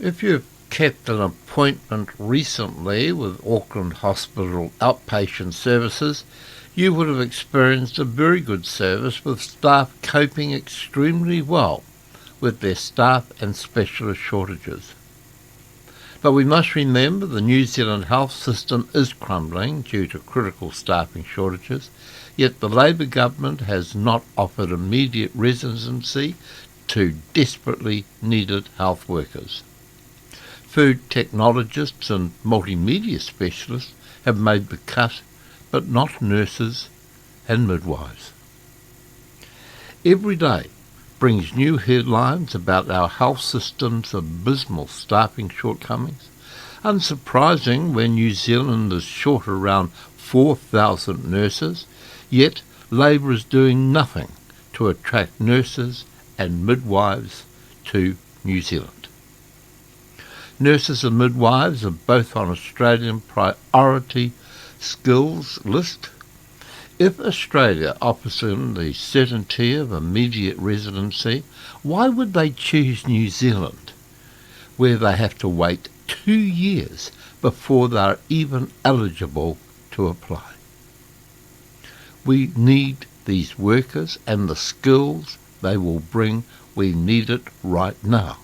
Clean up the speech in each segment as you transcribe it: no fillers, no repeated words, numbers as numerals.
If you've kept an appointment recently with Auckland Hospital outpatient services, you would have experienced a very good service with staff coping extremely well with their staff and specialist shortages. But we must remember the New Zealand health system is crumbling due to critical staffing shortages, yet the Labour government has not offered immediate residency to desperately needed health workers. Food technologists and multimedia specialists have made the cut, but not nurses and midwives. Every day brings new headlines about our health system's abysmal staffing shortcomings. Unsurprising when New Zealand is short around 4,000 nurses, yet Labour is doing nothing to attract nurses and midwives to New Zealand. Nurses and midwives are both on Australian priority skills list. If Australia offers them the certainty of immediate residency, why would they choose New Zealand, where they have to wait 2 years before they are even eligible to apply? We need these workers and the skills they will bring. We need it right now.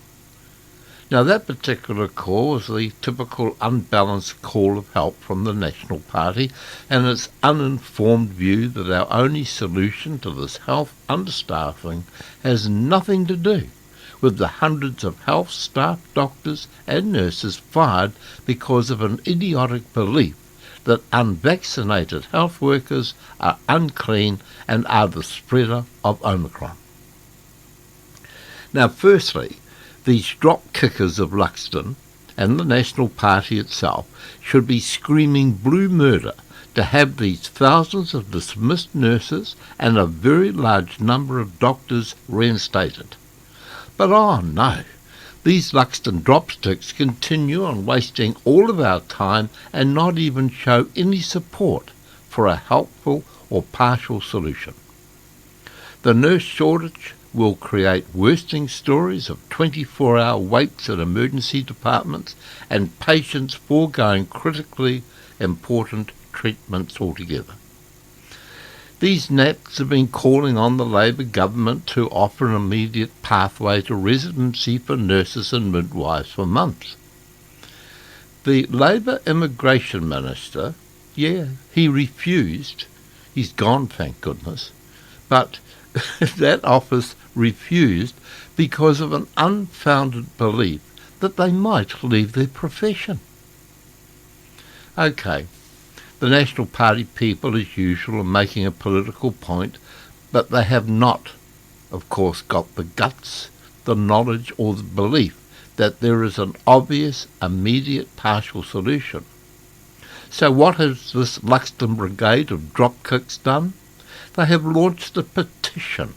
Now, that particular call was the typical unbalanced call of help from the National Party and its uninformed view that our only solution to this health understaffing has nothing to do with the hundreds of health staff, doctors and nurses fired because of an idiotic belief that unvaccinated health workers are unclean and are the spreader of Omicron. Now, firstly, these drop kickers of Luxton and the National Party itself should be screaming blue murder to have these thousands of dismissed nurses and a very large number of doctors reinstated. But oh no, these Luxton dropsticks continue on wasting all of our time and not even show any support for a helpful or partial solution. The nurse shortage will create worsting stories of 24-hour waits at emergency departments and patients foregoing critically important treatments altogether. These NAPs have been calling on the Labour government to offer an immediate pathway to residency for nurses and midwives for months. The Labour Immigration Minister, he refused. He's gone, thank goodness. But that office refused because of an unfounded belief that they might leave their profession. Okay, the National Party people, as usual, are making a political point, but they have not, of course, got the guts, the knowledge or the belief that there is an obvious, immediate, partial solution. So what has this Luxton brigade of dropkicks done? They have launched a petition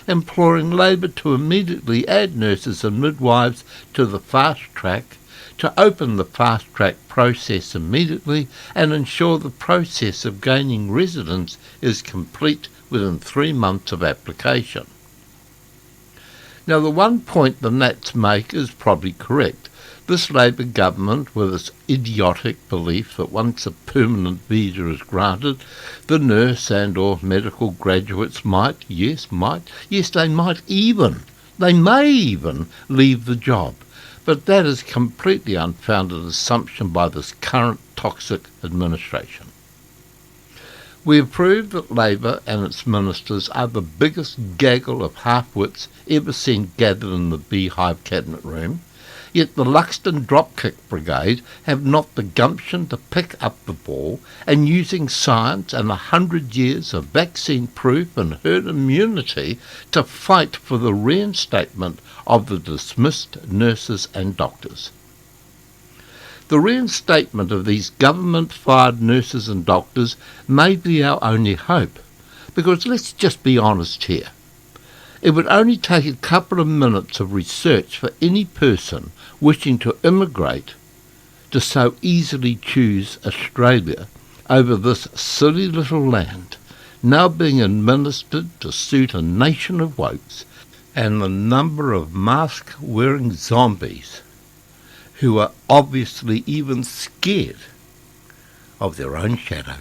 imploring Labour to immediately add nurses and midwives to the fast track, to open the fast track process immediately and ensure the process of gaining residence is complete within 3 months of application. Now, the one point the Nats make is probably correct. This Labour government, with its idiotic belief that once a permanent visa is granted, the nurse and or medical graduates they may even leave the job. But that is completely unfounded assumption by this current toxic administration. We have proved that Labour and its ministers are the biggest gaggle of half-wits ever seen gathered in the Beehive Cabinet Room. Yet the Luxton Dropkick Brigade have not the gumption to pick up the ball and, using science and 100 years of vaccine proof and herd immunity, to fight for the reinstatement of the dismissed nurses and doctors. The reinstatement of these government-fired nurses and doctors may be our only hope, because let's just be honest here. It would only take a couple of minutes of research for any person wishing to immigrate to so easily choose Australia over this silly little land, now being administered to suit a nation of wokes, and the number of mask-wearing zombies who are obviously even scared of their own shadow.